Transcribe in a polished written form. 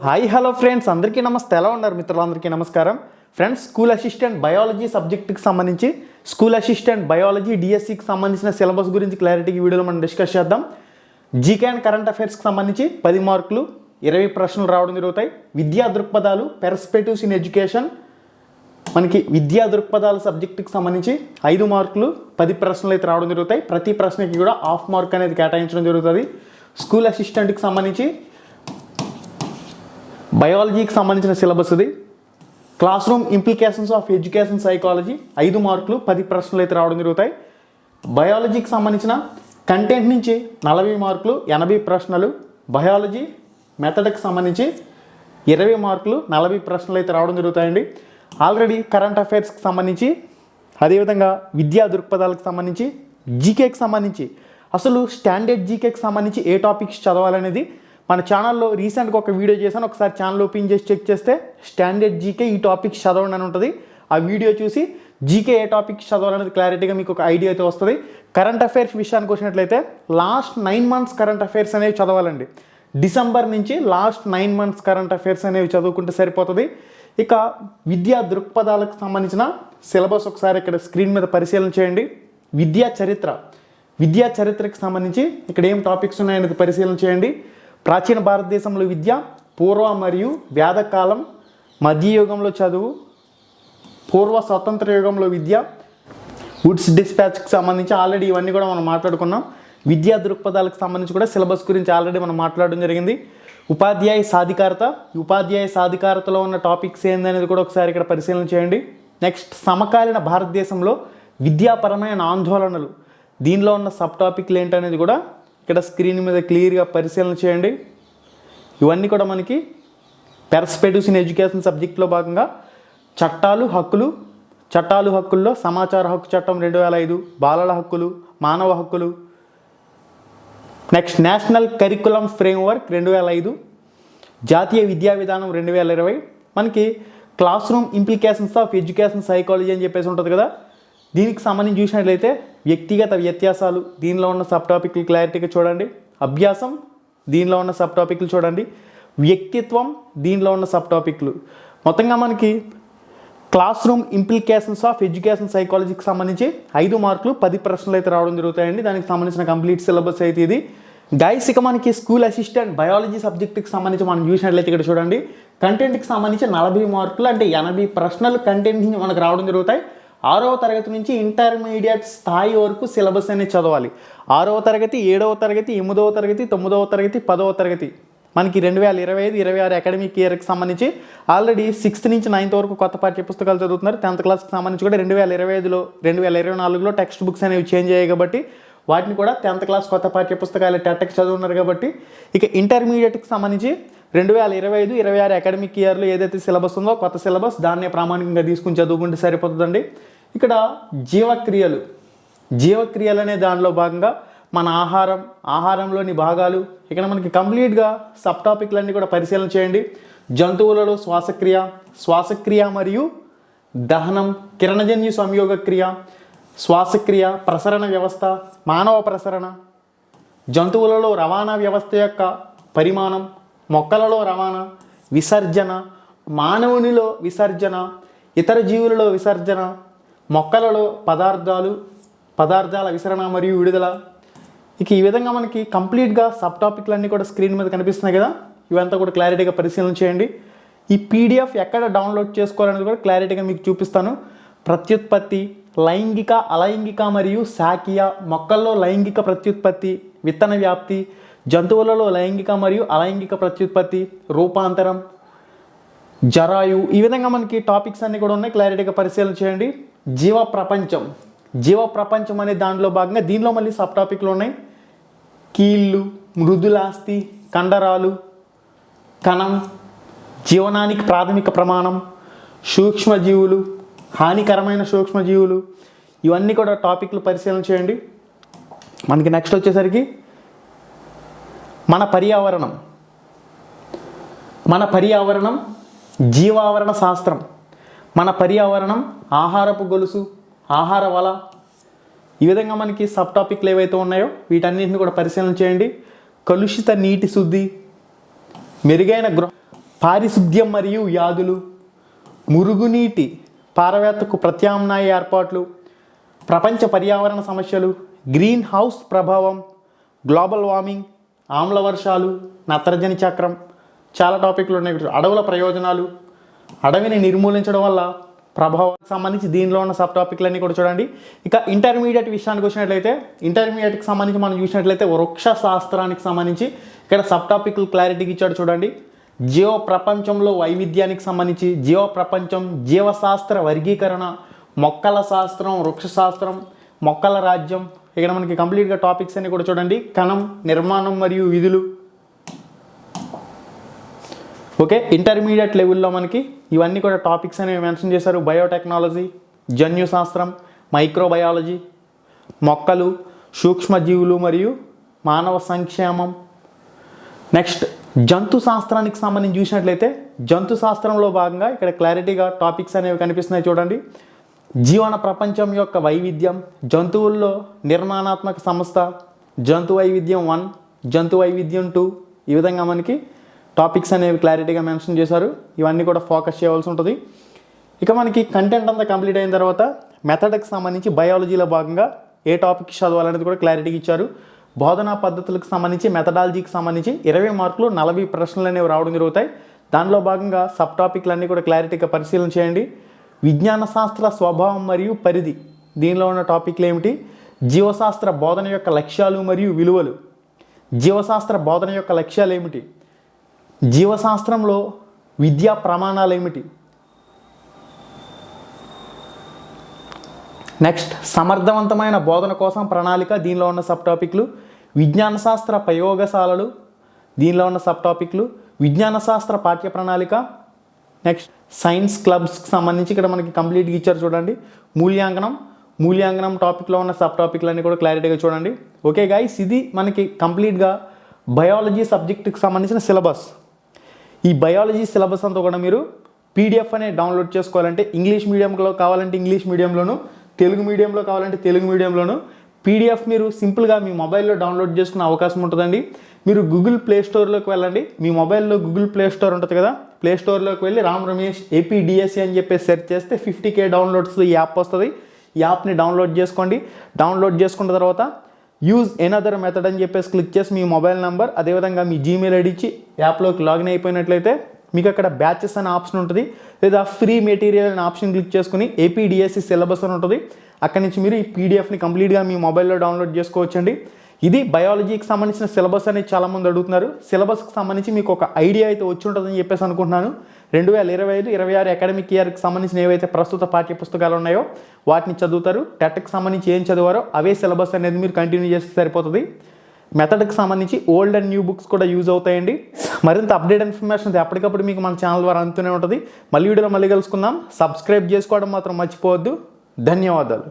Hi hello friends, అందరికీ నమస్తే. ఎలా ఉన్నారు మిత్రులందరికీ నమస్కారం. ఫ్రెండ్స్, స్కూల్ అసిస్టెంట్ బయాలజీ సబ్జెక్ట్కి సంబంధించి స్కూల్ అసిస్టెంట్ బయాలజీ డిఎస్సికి సంబంధించిన సిలబస్ గురించి క్లారిటీకి వీడియోలో మనం డిస్కస్ చేద్దాం. జీకే అండ్ కరెంట్ అఫైర్స్కి సంబంధించి 10 మార్కులు 20 ప్రశ్నలు రావడం జరుగుతాయి. విద్యా దృక్పథాలు పెర్స్పెక్టివ్స్ ఇన్ ఎడ్యుకేషన్, మనకి విద్యా దృక్పథాల సబ్జెక్టుకి సంబంధించి 5 మార్కులు 10 ప్రశ్నలు అయితే రావడం జరుగుతాయి. ప్రతి ప్రశ్నకి కూడా హాఫ్ మార్క్ అనేది కేటాయించడం జరుగుతుంది. స్కూల్ అసిస్టెంట్కి సంబంధించి బయాలజీకి సంబంధించిన సిలబస్ ఇది. Class room implications of education psychology 5 మార్కులు 10 ప్రశ్నలు అయితే రావడం జరుగుతాయి. బయాలజీకి సంబంధించిన కంటెంట్ నుంచి 40 మార్కులు 80 ప్రశ్నలు, బయాలజీ మెథడ్కి సంబంధించి 20 మార్కులు 40 ప్రశ్నలు అయితే రావడం జరుగుతాయండి. ఆల్రెడీ కరెంట్ అఫైర్స్కి సంబంధించి, అదేవిధంగా విద్యా దృక్పథాలకు సంబంధించి, జీకేకి సంబంధించి అసలు స్టాండర్డ్ జీకేకి సంబంధించి ఏ టాపిక్స్ చదవాలనేది మన ఛానల్లో రీసెంట్గా ఒక వీడియో చేశాను. ఒకసారి ఛానల్ ఓపెన్ చేసి చెక్ చేస్తే స్టాండర్డ్ జీకే ఈ టాపిక్స్ చదవండి అని ఉంటుంది. ఆ వీడియో చూసి జీకే ఏ టాపిక్స్ చదవాలనేది క్లారిటీగా మీకు ఒక ఐడియా అయితే వస్తుంది. కరెంట్ అఫైర్స్ విషయానికి వచ్చినట్లయితే లాస్ట్ 9 మంత్స్ కరెంట్ అఫైర్స్ అనేవి చదవాలండి. డిసెంబర్ నుంచి లాస్ట్ 9 మంత్స్ కరెంట్ అఫైర్స్ అనేవి చదువుకుంటే సరిపోతుంది. ఇక విద్యా దృక్పథాలకు సంబంధించిన సిలబస్ ఒకసారి ఇక్కడ స్క్రీన్ మీద పరిశీలన చేయండి. విద్యా చరిత్రకి సంబంధించి ఇక్కడ ఏం టాపిక్స్ ఉన్నాయనేది పరిశీలన చేయండి. ప్రాచీన భారతదేశంలో విద్య, పూర్వ మరియు వేదకాలం, మధ్యయుగంలో చదువు, పూర్వ స్వతంత్ర యుగంలో విద్య, వుడ్స్ డిస్పాచ్కి సంబంధించి ఆల్రెడీ ఇవన్నీ కూడా మనం మాట్లాడుకున్నాం. విద్యా దృక్పథాలకు సంబంధించి కూడా సిలబస్ గురించి ఆల్రెడీ మనం మాట్లాడడం జరిగింది. ఉపాధ్యాయ సాధికారతలో ఉన్న టాపిక్స్ ఏందనేది కూడా ఒకసారి ఇక్కడ పరిశీలన చేయండి. నెక్స్ట్, సమకాలీన భారతదేశంలో విద్యాపరమైన ఆందోళనలు, దీనిలో ఉన్న సబ్ టాపిక్లు ఏంటనేది కూడా ఇక్కడ స్క్రీన్ మీద క్లియర్గా పరిశీలన చేయండి. ఇవన్నీ కూడా మనకి పెర్స్పెక్టివ్స్ ఇన్ ఎడ్యుకేషన్ సబ్జెక్ట్లో భాగంగా చట్టాలు హక్కుల్లో సమాచార హక్కు చట్టం 2005, బాలల హక్కులు, మానవ హక్కులు, నెక్స్ట్ నేషనల్ కరికులం ఫ్రేమ్వర్క్ 2005, జాతీయ విద్యా విధానం 2020, మనకి classroom implications of education psychology అని చెప్పేసి ఉంటుంది కదా. దీనికి సంబంధించి చూసినట్లయితే వ్యక్తిగత వ్యత్యాసాలు, దీనిలో ఉన్న సబ్ టాపిక్లు క్లారిటీగా చూడండి. అభ్యాసం, దీనిలో ఉన్న సబ్ టాపిక్లు చూడండి. వ్యక్తిత్వం, దీనిలో ఉన్న సబ్ టాపిక్లు. మొత్తంగా మనకి classroom implications of education సైకాలజీకి సంబంధించి 5 మార్కులు 10 ప్రశ్నలు అయితే రావడం జరుగుతాయండి. దానికి సంబంధించిన కంప్లీట్ సిలబస్ అయితే ఇది. గైస్, ఇక మనకి స్కూల్ అసిస్టెంట్ బయాలజీ సబ్జెక్ట్కి సంబంధించి మనం చూసినట్లయితే ఇక్కడ చూడండి, కంటెంట్కి సంబంధించి 40 మార్కులు అంటే 80 ప్రశ్నలు కంటెంట్ నుంచి మనకు రావడం జరుగుతాయి. 6వ తరగతి నుంచి ఇంటర్మీడియట్ స్థాయి వరకు సిలబస్ అనేది చదవాలి. 6వ తరగతి, 7వ తరగతి, 8వ తరగతి, 9వ తరగతి, 10వ తరగతి, మనకి 2025-26 అకాడమిక్ ఇయర్కి సంబంధించి ఆల్రెడీ 6th నుంచి 9th వరకు కొత్త పాఠ్య పుస్తకాలు చదువుతున్నారు. 10th క్లాస్కి సంబంధించి కూడా 2025లో 2024లో టెక్స్ట్ బుక్స్ అనేవి చేంజ్ అయ్యాయి కాబట్టి వాటిని కూడా 10th క్లాస్ కొత్త పాఠ్య పుస్తకాలు టెట్కి చదువుతున్నారు కాబట్టి, ఇక ఇంటర్మీడియట్కి సంబంధించి 2025-26 అకాడమిక్ ఇయర్లో ఏదైతే సిలబస్ ఉందో కొత్త సిలబస్, దాన్నే ప్రామాణికంగా తీసుకుని చదువుకుంటే సరిపోతుందండి. ఇక్కడ జీవక్రియలు అనే దానిలో భాగంగా మన ఆహారంలోని భాగాలు, ఇక్కడ మనకి కంప్లీట్గా సబ్ టాపిక్లన్నీ కూడా పరిశీలన చేయండి. జంతువులలో శ్వాసక్రియ మరియు దహనం, కిరణజన్యు సంయోగ క్రియ, శ్వాసక్రియ, ప్రసరణ వ్యవస్థ, మానవ ప్రసరణ, జంతువులలో రవాణా వ్యవస్థ యొక్క పరిమాణం, మొక్కలలో రవాణా, విసర్జన, మానవునిలో విసర్జన, ఇతర జీవులలో విసర్జన, మొక్కలలో పదార్థాల విసరణ మరియు విడుదల. ఇక ఈ విధంగా మనకి కంప్లీట్గా సబ్ టాపిక్లన్నీ కూడా స్క్రీన్ మీద కనిపిస్తున్నాయి కదా. ఇవంతా కూడా క్లారిటీగా పరిశీలన చేయండి. ఈ పీడిఎఫ్ ఎక్కడ డౌన్లోడ్ చేసుకోవాలనేది కూడా క్లారిటీగా మీకు చూపిస్తాను. ప్రత్యుత్పత్తి, లైంగిక, అలైంగిక మరియు శాఖీయ, మొక్కల్లో లైంగిక ప్రత్యుత్పత్తి, విత్తన వ్యాప్తి, జంతువులలో లైంగిక మరియు అలైంగిక ప్రత్యుత్పత్తి, రూపాంతరం, జరాయు, ఈ విధంగా మనకి టాపిక్స్ అన్నీ కూడా ఉన్నాయి. క్లారిటీగా పరిశీలన చేయండి. జీవ ప్రపంచం అనే దాంట్లో భాగంగా దీనిలో మళ్ళీ సబ్ టాపిక్లు ఉన్నాయి. కీళ్ళు, మృదులాస్థి, కండరాలు, కణం, జీవనానికి ప్రాథమిక ప్రమాణం, సూక్ష్మజీవులు, హానికరమైన సూక్ష్మజీవులు, ఇవన్నీ కూడా టాపిక్లు పరిశీలన చేయండి. మనకి నెక్స్ట్ వచ్చేసరికి మన పర్యావరణం, జీవావరణ శాస్త్రం, మన పర్యావరణం, ఆహారపు గొలుసు, ఆహార వల, ఈ విధంగా మనకి సబ్ టాపిక్లు ఏవైతే ఉన్నాయో వీటన్నిటిని కూడా పరిశీలన చేయండి. కలుషిత నీటి శుద్ధి, మెరుగైన పారిశుద్ధ్యం మరియు వ్యాధులు, మురుగునీటి పారవేత్తకు ప్రత్యామ్నాయ ఏర్పాట్లు, ప్రపంచ పర్యావరణ సమస్యలు, గ్రీన్ హౌస్ ప్రభావం, గ్లోబల్ వార్మింగ్, ఆమ్ల వర్షాలు, నత్రజని చక్రం, చాలా టాపిక్లు ఉన్నాయి. అడవుల ప్రయోజనాలు, అడవిని నిర్మూలించడం వల్ల ప్రభావానికి సంబంధించి దీనిలో ఉన్న సబ్ టాపిక్లన్నీ కూడా చూడండి. ఇక ఇంటర్మీడియట్ విషయానికి వచ్చినట్లయితే, ఇంటర్మీడియట్కి సంబంధించి మనం చూసినట్లయితే వృక్ష శాస్త్రానికి సంబంధించి ఇక్కడ సబ్ టాపిక్లు క్లారిటీకి ఇచ్చాడు చూడండి. జీవ ప్రపంచంలో వైవిధ్యానికి సంబంధించి జీవ ప్రపంచం, జీవశాస్త్ర వర్గీకరణ, మొక్కల శాస్త్రం, వృక్ష శాస్త్రం, మొక్కల రాజ్యం. ఇక్కడ మనకి కంప్లీట్గా టాపిక్స్ అన్ని కూడా చూడండి. కణం, నిర్మాణం మరియు విధులు. ఓకే, ఇంటర్మీడియట్ లెవెల్లో మనకి ఇవన్నీ కూడా టాపిక్స్ అనేవి మెన్షన్ చేశారు. బయోటెక్నాలజీ, జన్యు శాస్త్రం, మైక్రోబయాలజీ, మొక్కలు, సూక్ష్మజీవులు మరియు మానవ సంక్షేమం. నెక్స్ట్ జంతు శాస్త్రానికి సంబంధించి చూసినట్లయితే జంతు శాస్త్రంలో భాగంగా ఇక్కడ క్లారిటీగా టాపిక్స్ అనేవి కనిపిస్తున్నాయి చూడండి. జీవన ప్రపంచం యొక్క వైవిధ్యం, జంతువుల్లో నిర్మాణాత్మక సంస్థ, జంతు వైవిధ్యం 1, జంతు వైవిధ్యం 2, ఈ విధంగా మనకి టాపిక్స్ అనేవి క్లారిటీగా మెన్షన్ చేశారు. ఇవన్నీ కూడా ఫోకస్ చేయవలసి ఉంటుంది. ఇక మనకి కంటెంట్ అంతా కంప్లీట్ అయిన తర్వాత మెథడ్కి సంబంధించి బయాలజీలో భాగంగా ఏ టాపిక్ చదవాలనేది కూడా క్లారిటీగా ఇచ్చారు. బోధనా పద్ధతులకు సంబంధించి, మెథడాలజీకి సంబంధించి 20 మార్కులు 40 ప్రశ్నలు అనేవి రావడం జరుగుతాయి. దానిలో భాగంగా సబ్ టాపిక్లన్నీ కూడా క్లారిటీగా పరిశీలన చేయండి. విజ్ఞాన శాస్త్ర స్వభావం మరియు పరిధి, దీనిలో ఉన్న టాపిక్లు ఏమిటి? జీవశాస్త్ర బోధన యొక్క లక్ష్యాలు మరియు విలువలు, జీవశాస్త్ర బోధన యొక్క లక్ష్యాలు ఏమిటి? జీవశాస్త్రంలో విద్యా ప్రమాణాలు ఏమిటి? నెక్స్ట్ సమర్థవంతమైన బోధన కోసం ప్రణాళిక, దీనిలో ఉన్న సబ్ టాపిక్లు. విజ్ఞాన శాస్త్ర ప్రయోగశాలలు, దీనిలో ఉన్న సబ్ టాపిక్లు. విజ్ఞాన శాస్త్ర పాఠ్య ప్రణాళిక. నెక్స్ట్ సైన్స్ క్లబ్స్కి సంబంధించి ఇక్కడ మనకి కంప్లీట్గా ఇచ్చారు చూడండి. మూల్యాంకనం టాపిక్లో ఉన్న సబ్ టాపిక్లన్నీ కూడా క్లారిటీగా చూడండి. ఓకే గైస్, ఇది మనకి కంప్లీట్గా బయాలజీ సబ్జెక్టుకి సంబంధించిన సిలబస్. ఈ బయాలజీ సిలబస్ అంతా కూడా మీరు పీడిఎఫ్ అనేది డౌన్లోడ్ చేసుకోవాలంటే ఇంగ్లీష్ మీడియంలో కావాలంటే ఇంగ్లీష్ మీడియంలోను, తెలుగు మీడియంలో కావాలంటే తెలుగు మీడియంలోను పీడిఎఫ్ మీరు సింపుల్గా మీ మొబైల్లో డౌన్లోడ్ చేసుకునే అవకాశం ఉంటుందండి. మీరు గూగుల్ ప్లే స్టోర్లోకి వెళ్ళండి. మీ మొబైల్లో గూగుల్ ప్లే స్టోర్ ఉంటుంది కదా, ప్లే స్టోర్లోకి వెళ్ళి రామ్ రమేష్ ఏపీడిఎస్సి అని చెప్పి సెర్చ్ చేస్తే 50K డౌన్లోడ్స్ ఈ యాప్ వస్తుంది. ఈ యాప్ని డౌన్లోడ్ చేసుకోండి. డౌన్లోడ్ చేసుకున్న తర్వాత యూజ్ ఎనదర్ మెథడ్ అని చెప్పేసి క్లిక్ చేసి మీ మొబైల్ నెంబర్ అదేవిధంగా మీ జీమెయిల్ ఐడి ఇచ్చి యాప్లోకి లాగిన్ అయిపోయినట్లయితే మీకు అక్కడ బ్యాచెస్ అనే ఆప్షన్ ఉంటుంది, లేదా ఫ్రీ మెటీరియల్ అనే ఆప్షన్ క్లిక్ చేసుకుని ఏపీడిఎస్సి సిలబస్ అని ఉంటుంది. అక్కడి నుంచి మీరు ఈ పీడిఎఫ్ని కంప్లీట్గా మీ మొబైల్లో డౌన్లోడ్ చేసుకోవచ్చండి. ఇది బయాలజీకి సంబంధించిన సిలబస్ అనేది చాలామంది అడుగుతున్నారు. సిలబస్కి సంబంధించి మీకు ఒక ఐడియా అయితే వచ్చి ఉంటుందని చెప్పేసి అనుకుంటున్నాను. 2025-26 అకాడమిక్ ఇయర్కి సంబంధించిన ఏవైతే ప్రస్తుత పాఠ్య పుస్తకాలు ఉన్నాయో వాటిని చదువుతారు. టెట్కి సంబంధించి ఏం చదివారో అవే సిలబస్ అనేది మీరు కంటిన్యూ చేస్తే సరిపోతుంది. మెథడ్కి సంబంధించి ఓల్డ్ అండ్ న్యూ బుక్స్ కూడా యూజ్ అవుతాయండి. మరింత అప్డేట్ ఇన్ఫర్మేషన్ ఎప్పటికప్పుడు మీకు మన ఛానల్ ద్వారా అందుతూనే ఉంటుంది. మళ్ళీ వీడియోలో మళ్ళీ కలుసుకుందాం. సబ్స్క్రైబ్ చేసుకోవడం మాత్రం మర్చిపోవద్దు. ధన్యవాదాలు.